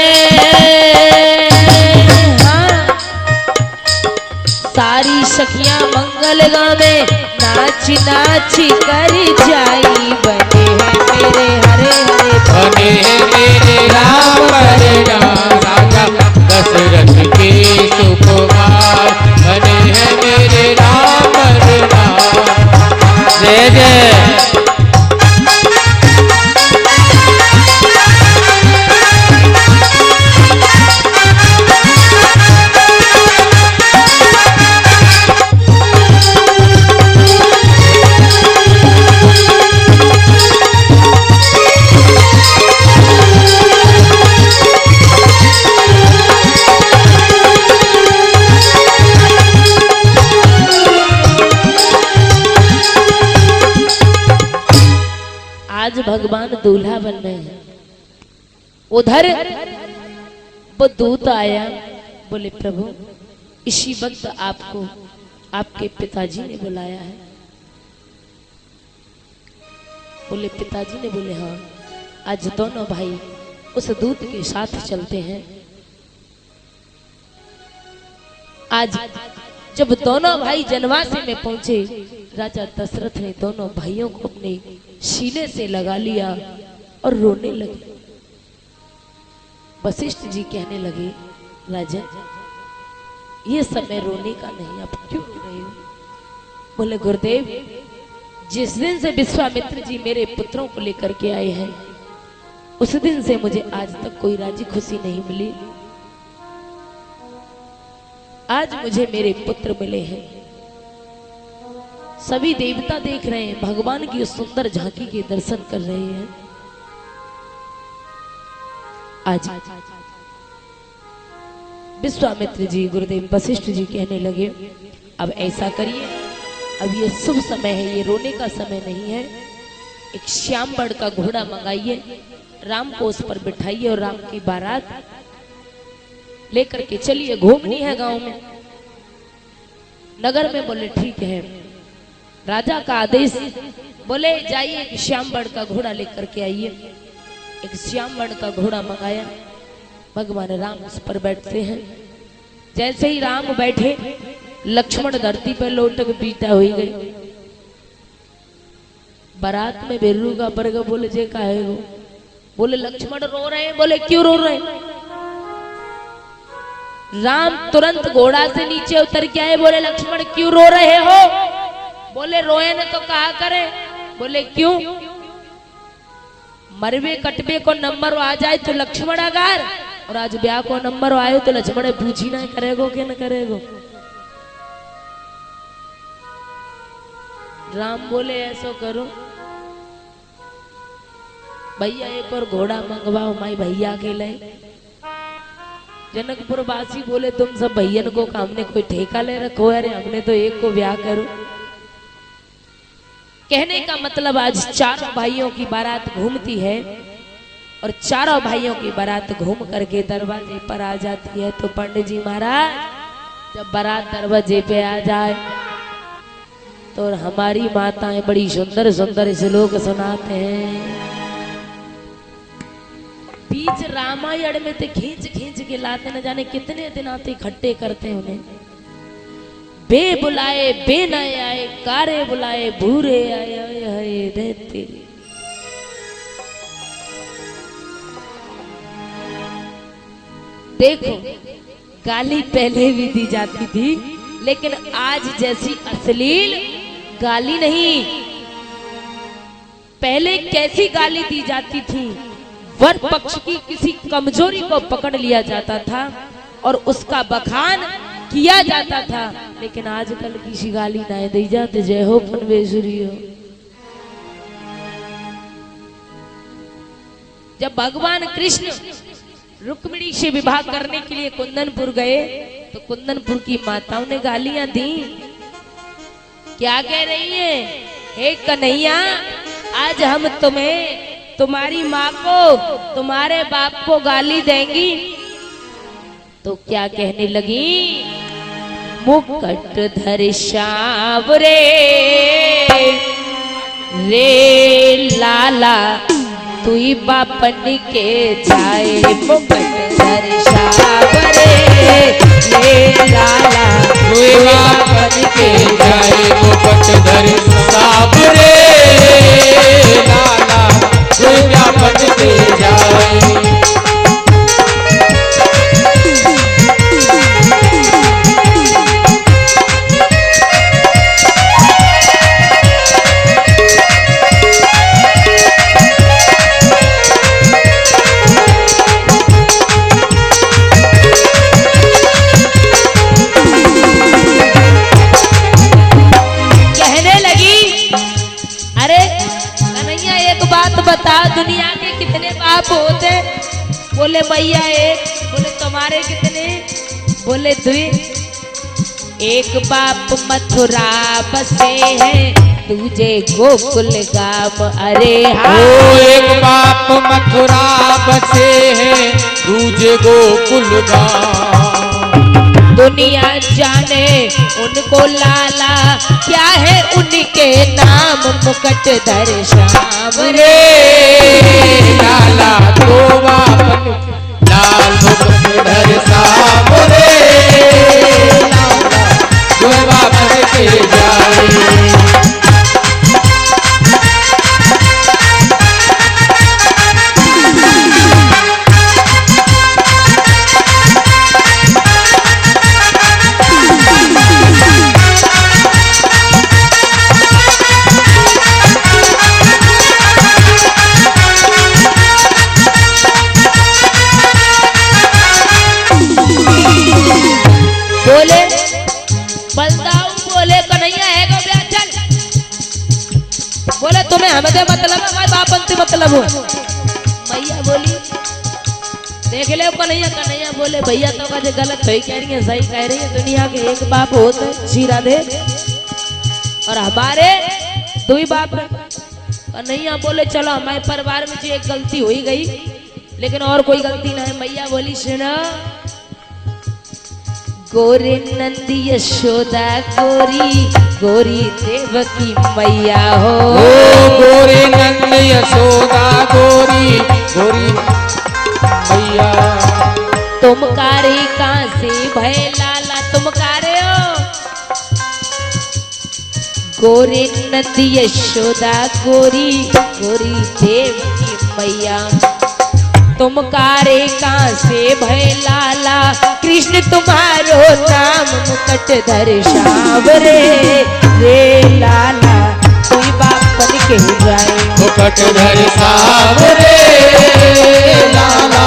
सारी सखियां मंगल गावे, नाची नाची कर जाई। बने हैं मेरे हरे हरे, बने हैं मेरे राम बरना। राजा दशरथ के सुकुमार बने हैं मेरे राम बरना। जय जय। आज भगवान दूल्हा बन रहे हैं। उधर वो दूत आया, बोले प्रभु इसी वक्त आपको आपके पिताजी ने बुलाया है। बोले पिताजी ने? बोले हाँ। आज दोनों भाई उस दूत के साथ चलते हैं। आज जब दोनों भाई जनवासे में पहुंचे, राजा दशरथ ने दोनों भाइयों को अपने सीने से लगा लिया और रोने लगे। वशिष्ठ जी कहने लगे, राजन ये समय रोने का नहीं, आप क्यों रो रहे हो? बोले, गुरुदेव जिस दिन से विश्वामित्र जी मेरे पुत्रों को लेकर के आए हैं, उस दिन से मुझे आज तक कोई राजी खुशी नहीं मिली। आज मुझे मेरे पुत्र मिले हैं, सभी देवता देख रहे हैं, भगवान की उस सुंदर झांकी के दर्शन कर रहे हैं। आज विश्वामित्र जी गुरुदेव वशिष्ठ जी कहने लगे, अब ऐसा करिए, अब ये शुभ समय है, ये रोने का समय नहीं है। एक श्याम बड़ का घोड़ा मंगाइए, राम को उस पर बिठाइए और राम की बारात लेकर के चलिए, घूमनी है गांव में, नगर में। बोले ठीक है, राजा का आदेश। बोले जाइए एक श्याम बड़ का घोड़ा लेकर के आइए। एक श्याम बड़ का घोड़ा मंगाया, भगवान राम उस पर बैठते हैं। जैसे ही राम बैठे, लक्ष्मण धरती पर लोटक पीटा हुई गई। बारात में बिर्रू का बरग बोले, जे का है वो? बोले लक्ष्मण रो रहे हैं। बोले क्यों रो रहे हैं? राम तुरंत घोड़ा से नीचे उतर के आए। बोले लक्ष्मण क्यों रो रहे हो? बोले रोए ने तो कहा करे। बोले क्यों? मरवे कटबे को नंबर आ जाए तो लक्ष्मण अगार, और आज ब्याह को नंबर आयो तो लक्ष्मण पूछी ना करेगो कि न करेगो। राम बोले ऐसो करो भैया, एक और घोड़ा मंगवाओ माई भैया के लिए। जनकपुर वासी बोले तुम सब भैयन को हमने कोई ठेका ले रखो? अरे हमने तो एक को ब्याह करो। कहने का मतलब आज चारों भाइयों की बारात घूमती है, और चारों भाइयों की बारात घूम करके दरवाजे पर आ जाती है। तो पंडित जी महाराज जब बारात दरवाजे पे आ जाए तो हमारी माताएं बड़ी सुंदर सुंदर श्लोक सुनाते हैं। बीच रामायण में तो खींच खींच के लाते, न जाने कितने दिन आते इकट्ठे करते हैं उन्हें। बे बुलाए बे न आए, कारे बुलाए भूरे आए, आए रे तेरे। देखो गाली पहले भी दी जाती थी, लेकिन आज जैसी अश्लील गाली नहीं। पहले कैसी गाली दी जाती थी? वर पक्ष की किसी कमजोरी को पकड़ लिया जाता था और उसका बखान किया जाता था। लेकिन आजकल किसी गाली ना दी जाती। जय हो फनवेश्वरी हो। जब भगवान कृष्ण रुक्मिणी से विवाह करने के लिए कुंदनपुर गए तो कुंदनपुर की माताओं ने गालियां दी। क्या कह रही है? हे कन्हैया, आज हम तुम्हें, तुम्हारी माँ को, तुम्हारे बाप को गाली देंगी। तो क्या कहने लगी? मुकुट धर सांवरे रे लाला, तू ही बापन के जाए। मुकुट धर सांवरे रे लाला, तू ही बापन के जाए। मुकुट धर सांवरे लाला, तू ही बापन के जाए। बता दुनिया के कितने बाप होते? बोले भैया एक। बोले तुम्हारे कितने? बोले द्वि। एक बाप मथुरा बसे हैं, दूजे गोकुल गाम। अरे हाँ, एक बाप मथुरा बसे हैं, दूजे गोकुल गाम। दुनिया जाने उनको लाला, क्या है उनके नाम? मुकुट धर सांवरे लाला, तो बापन लाल मुकुट धर सांवरे लाला, तो बापन के जाए। हमें दे मतलब हमारे बापन से मतलब हो। मैया बोली देख ले कन्हैया, कन्हैया बोले भैया तो का जो गलत है कह रही है, सही कह रही है, दुनिया के एक बाप होते हैं श्री राधे और हमारे दो ही बाप है। कन्हैया बोले चलो हमारे परिवार में जो एक गलती हो ही गई लेकिन और कोई गलती ना है। मैया बोली सुनो, गोरे नंदी यशोदा गोरी, गोरी देवकी मैया हो। गोरे नंद यशोदा गोरी, गोरी मैया। तुम कारे कहाँ से भय लाला, तुम कारे हो। गोरे नंदी यशोदा गोरी, गोरी देवकी मैया। तुम कारे कहाँ से भय लाला, कृष्ण तुम्हारो नाम मुकट धर श्याम रे। रे लाला कोई बाप बन के जाए, मुकट धर श्याम रे लाला,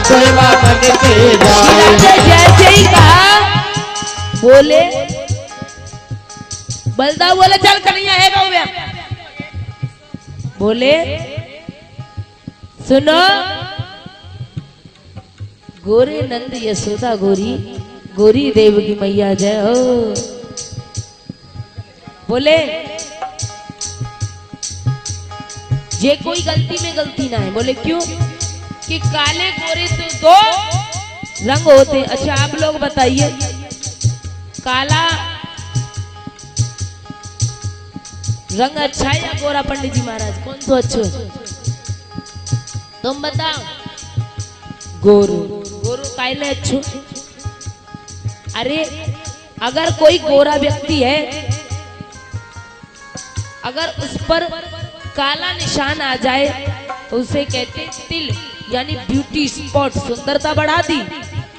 कोई बाप बन के जाए। जैसे ही कहा बोले बलदा बोले चल कन्हैया है गाँव में। बोले सुनो, गोरे नंद यशोदा गोरी, गोरी देव की मैया जय हो। बोले ये कोई गलती में गलती ना है। बोले क्यों? कि काले गोरे तो दो रंग होते हैं। अच्छा आप लोग बताइए, काला रंग अच्छा है या गोरा? पंडित जी महाराज कौन सा अच्छा है? तुम बताओ। गोरू, गोरू काले अच्छो। अरे अगर कोई गोरा व्यक्ति है, अगर उस पर काला निशान आ जाए तो उसे कहते तिल, यानी ब्यूटी स्पॉट, सुंदरता बढ़ा दी।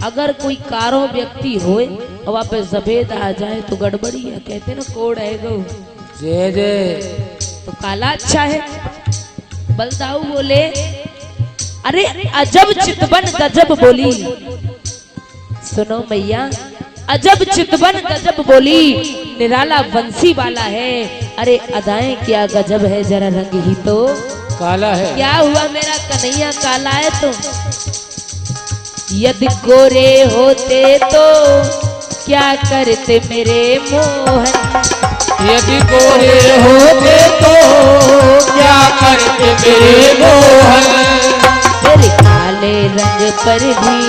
अगर कोई कारो व्यक्ति होए और वहां पे सफेद आ जाए तो गड़बड़ी है, कहते ना कोड है गो। जय जय। तो काला अच्छा है। बलदाऊ बोले अरे अजब चितवन गजब बोली। सुनो मैया, अजब चितवन गजब बोली, निराला बंसी वाला है। अरे अदाएं क्या गजब है, जरा रंग ही तो काला है। क्या हुआ मेरा कन्हैया काला है तो? यदि गोरे होते तो क्या करते मेरे मोहन। यदि गोरे होते तो क्या करते मेरे मोहन। तेरे काले रंग पर भी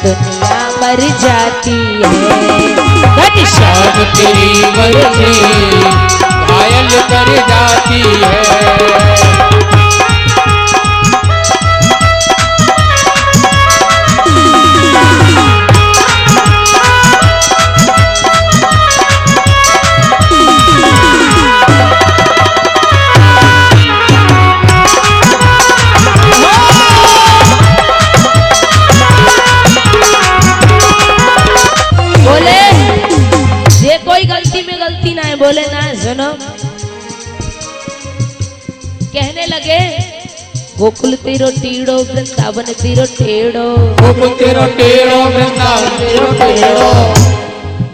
दुनिया मर जाती है। शाम तेरी मर्जी घायल कर जाती है। बोले ना सुनो, कहने लगे गोकुल तेरो टीड़ो वृंदावन तेरो टेढ़ो। गोकुल तेरो टेढ़ो वृंदावन तेरो टेढ़ो।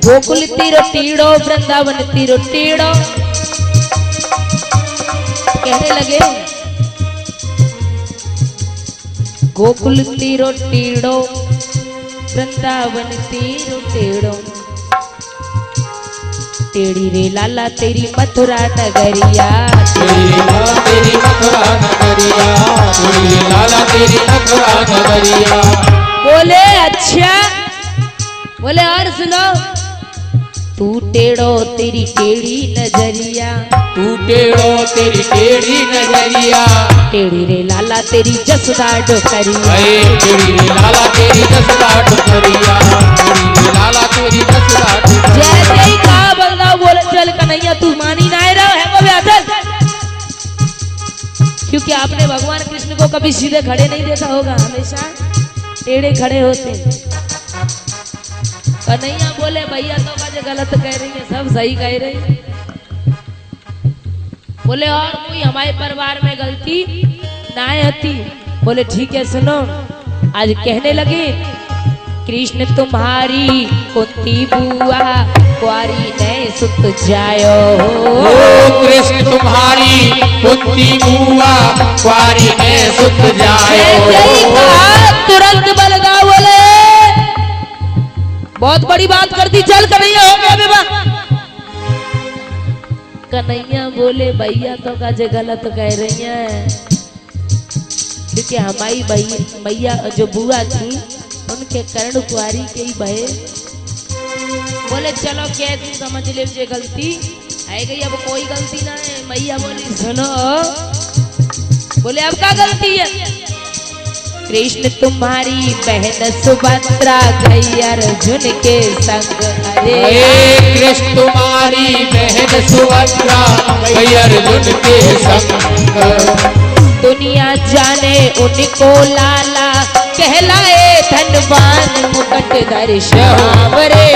गोकुल तेरो टीड़ो वृंदावन तेरो टेढ़ो। कहने लगे गोकुल तेरो टीड़ो वृंदावन तेरो टेढ़ो। टेढ़ी रे लाला तेरी मथुरा नगरिया, तेरी मथुरा नगरिया, तेरी लाला तेरी मथुरा नगरिया। बोले अच्छा, बोले और सुनो, तू टेढ़ो तेरी टेढ़ी नजरिया, तू टेढ़ो तेरी टेढ़ी नजरिया। टेढ़ी रे लाला तेरी जसदा डोकरिया, टेढ़ी रे लाला तेरी जसदा डोकरिया, टेढ़ी रे लाला तेरी जसदा डोकरिया। जैसे ही कहा बलदाऊ बोले चल कन्हैया तू मानी ना रहा है वो व्याधर, क्योंकि आपने भगवान कृष्ण को कभी सीधे खड़े नहीं देखा होगा, हमेशा टेढ़े खड़े होते। कन्हैया बोले भैया तो मुझे गलत कह रही है, सब सही कह रही है। बोले और कोई हमारे परिवार में गलती ना आती? बोले ठीक है सुनो, आज कहने लगे कृष्ण तुम्हारी कुंती बुआ कुआरी ने सुत जायो। ओ कृष्ण तुम्हारी कुंती बुआ कुआरी ने सुत जायो। तुरंत बलदाऊ बोले बहुत बड़ी बात कर दी, चल कन्हैया हो गया विवाह। कन्हैया बोले भैया तो काजे गलत कह रही हैं, क्योंकि हमारी भैया जो बुआ थी उनके कर्ण कुआरी के ही बहे। बोले चलो कह दी समझ ले मुझे गलती है गई, अब कोई गलती ना है। मैया बोली सुनो, बोले अब क्या गलती है? कृष्ण तुम्हारी बहन सुभद्रा गई अर्जुन के संग। अरे कृष्ण तुम्हारी बहन सुभद्रा गई अर्जुन के संग। दुनिया जाने उनको लाला कहलाए धनवान मुकुट दर्शन रे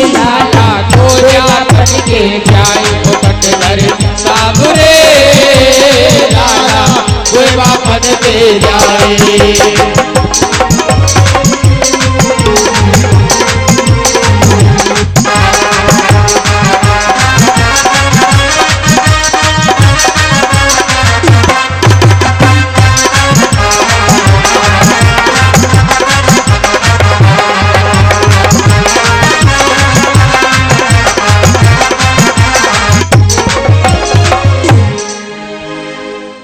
लाला तो बन के जाए मुकुट दर्शन रे लाला कोई बापन के जाए।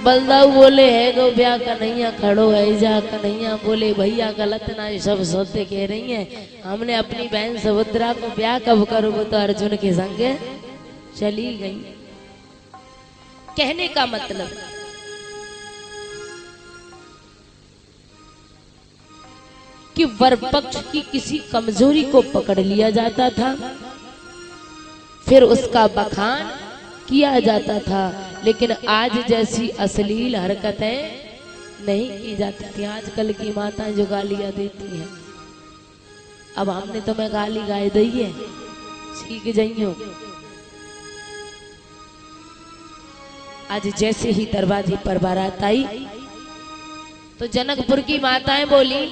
बलदाऊ बोले है गो ब्याह कन्हैया खड़ो है जा। कन्हैया बोले भैया गलत ना, ये सब सोते कह रही हैं। हमने अपनी बहन सुभद्रा को ब्याह कब करो, वो तो अर्जुन के संग चली गई। कहने का मतलब कि वर पक्ष की किसी कमजोरी को पकड़ लिया जाता था, फिर उसका बखान किया जाता था, लेकिन आज जैसी अश्लील हरकतें नहीं की जाती थी। आजकल की माताएं जो गालियां देती हैं, अब हमने तुम्हें गाली गाय दी है, सीख जाइयो। आज जैसे ही दरवाजे पर बारात आई तो जनकपुर की माताएं बोली,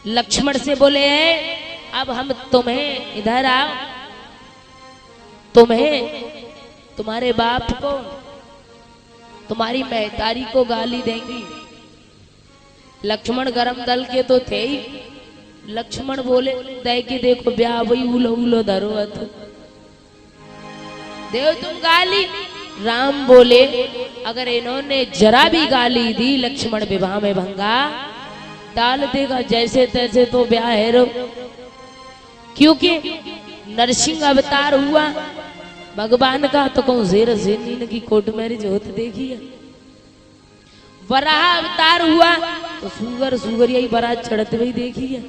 लक्ष्मण से बोले हैं अब हम तुम्हें इधर आओ, तुम्हें तुम्हारे बाप को तुम्हारी महतारी को गाली देंगी। लक्ष्मण गरम दल के तो थे ही। लक्ष्मण बोले दे कि देखो ब्याह वही उलो उलो धरो देव तुम गाली। राम बोले अगर इन्होंने जरा भी गाली दी लक्ष्मण विवाह में भंगा डाल देगा, जैसे तैसे तो ब्याह है रो। क्योंकि नरसिंह अवतार हुआ भगवान का, तो कहूं शेर सेनी की कोर्ट मैरिज होते देखी है। वराह अवतार हुआ तो सुगर सुगरिया ही बारात चढ़ते हुए देखी है।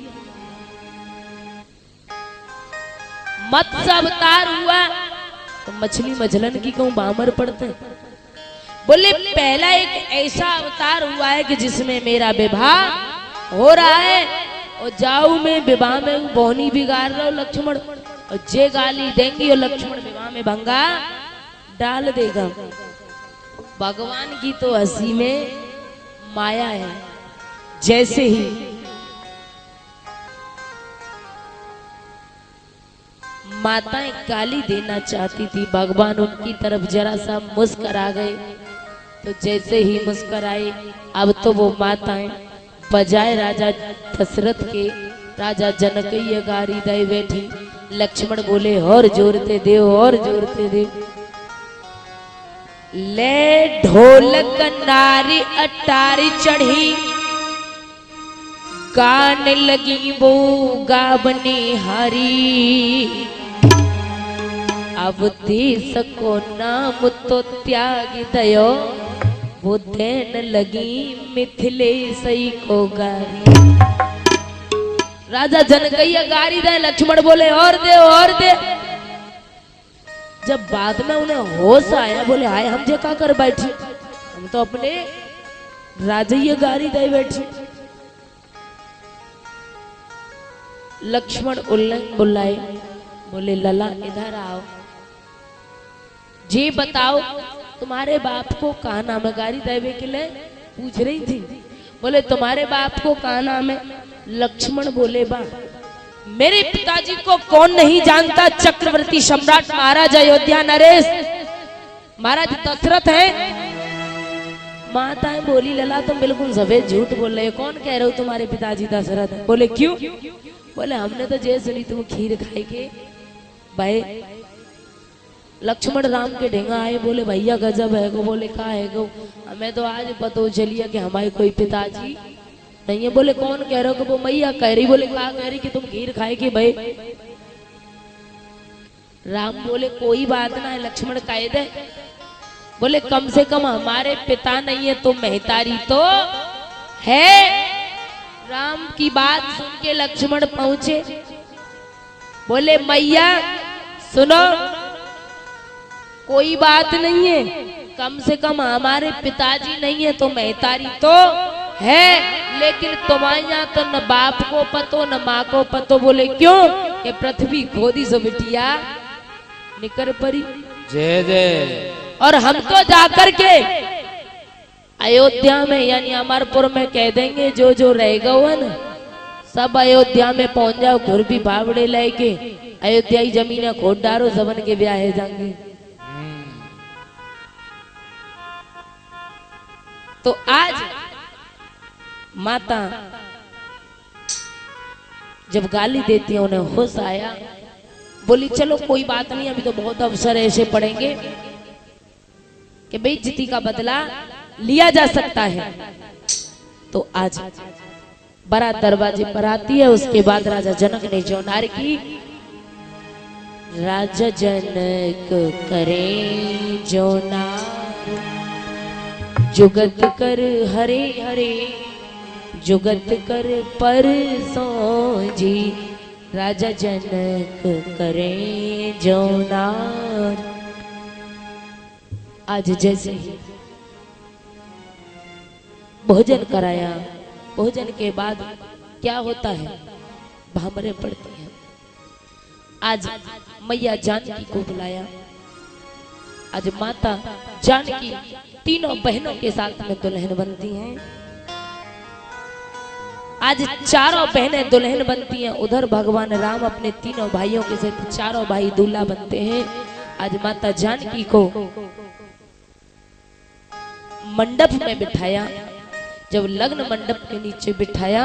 मत्स्य अवतार हुआ तो मछली मछलन की कहूं बामर पड़ते। बोले पहला एक ऐसा अवतार हुआ है कि जिसमें मेरा विवाह हो रहा है और जाऊ में विवाह में बोहनी बिगाड़ रहा हूं लक्ष्मण, और जे गाली देंगी और लक्ष्मण विवाह में भंगा डाल देगा। भगवान की तो हंसी में माया है। जैसे ही माताएं गाली देना चाहती थी, भगवान उनकी तरफ जरा सा मुस्कुरा गए। तो जैसे ही मुस्कुराए अब तो वो माताएं बजाय राजा दशरथ के राजा जनकैया गारी दे बैठी। लक्ष्मण बोले और जोरते दे और जोरते दे। ले ढोलक नारी अटारी चढ़ी गान लगी वो गावनी हारी। अब देश को नाम तो त्याग दयो वो देन लगी मिथिलेश को गारी। राजा जनकैया गारी दे, लक्ष्मण बोले और दे और दे। जब बाद में उन्हें होश आया बोले हाय हम जे का कर बैठी, हम तो अपने राजैया गारी दे बैठी। लक्ष्मण बुलाए बोले लला इधर आओ, जी बताओ तुम्हारे बाप को कहा नाम है? गारी देवे के लिए पूछ रही थी। बोले तुम्हारे बाप को कहा नाम है? लक्ष्मण बोले बा मेरे पिताजी को कौन नहीं जानता, चक्रवर्ती सम्राट महाराज अयोध्या नरेश महाराज दशरथ है। माताएं बोली लला तुम बिल्कुल सफेद झूठ बोल रहे हो, कौन कह रहे हो तुम्हारे पिताजी दशरथ है? बोले क्यों? बोले हमने तो जय सुनी तुम खीर खाए के भाई। लक्ष्मण राम के ढेंगा आए, बोले भैया गजब है गो। बोले कहा है गो? हमें तो आज पता चलिए कि हमारे कोई पिताजी नहीं है। बोले कौन कह रहे हो? वो मैया कह रही। बोले कहा कह रही कि तुम खीर खाए कि भाई। राम बोले कोई बात ना है, लक्ष्मण कह दे। बोले कम से कम हमारे पिता नहीं है तो महतारी तो है। राम की बात सुन के लक्ष्मण पहुंचे, बोले मैया सुनो, कोई बात नहीं है, कम से कम हमारे पिताजी नहीं है तो महतारी तो है, लेकिन तुम्हारे यहाँ तो न बाप को पतो न माँ को पतो। बोले क्यों? कि पृथ्वी खोदी सो बिटिया निकर परी। जय जय। और हम तो जाकर के अयोध्या में यानी अमरपुर में कह देंगे जो जो रह गए ना सब अयोध्या में पहुंच जाओ, घर भी बावड़े लेके अयोध्याई जमीन खोद डारो, सबन के ब्याह जाएंगे। तो आज माता जब गाली देती है उन्हें होश आया, बोली चलो कोई बात नहीं, अभी तो बहुत अवसर ऐसे पड़ेंगे कि बेइज्जती का बदला लिया जा सकता है। तो आज बारात दरवाजे पर आती है। उसके बाद राजा जनक ने जो नार की, राजा जनक करे जो नार, जुगत कर हरे हरे, जुगत कर पर जी, राजा जनक करे जो नार। आज जैसे ही भोजन कराया, भोजन के बाद क्या होता है, भामरे पड़ती हैं। आज मैया जानकी को बुलाया। आज माता जानकी तीनों बहनों के साथ में दुल्हन बनती हैं। आज चारों बहनें दुल्हन बनती हैं। उधर भगवान राम अपने तीनों भाइयों के साथ चारों भाई दूल्हा बनते हैं। आज माता जानकी को मंडप में बिठाया। जब लग्न मंडप के नीचे बिठाया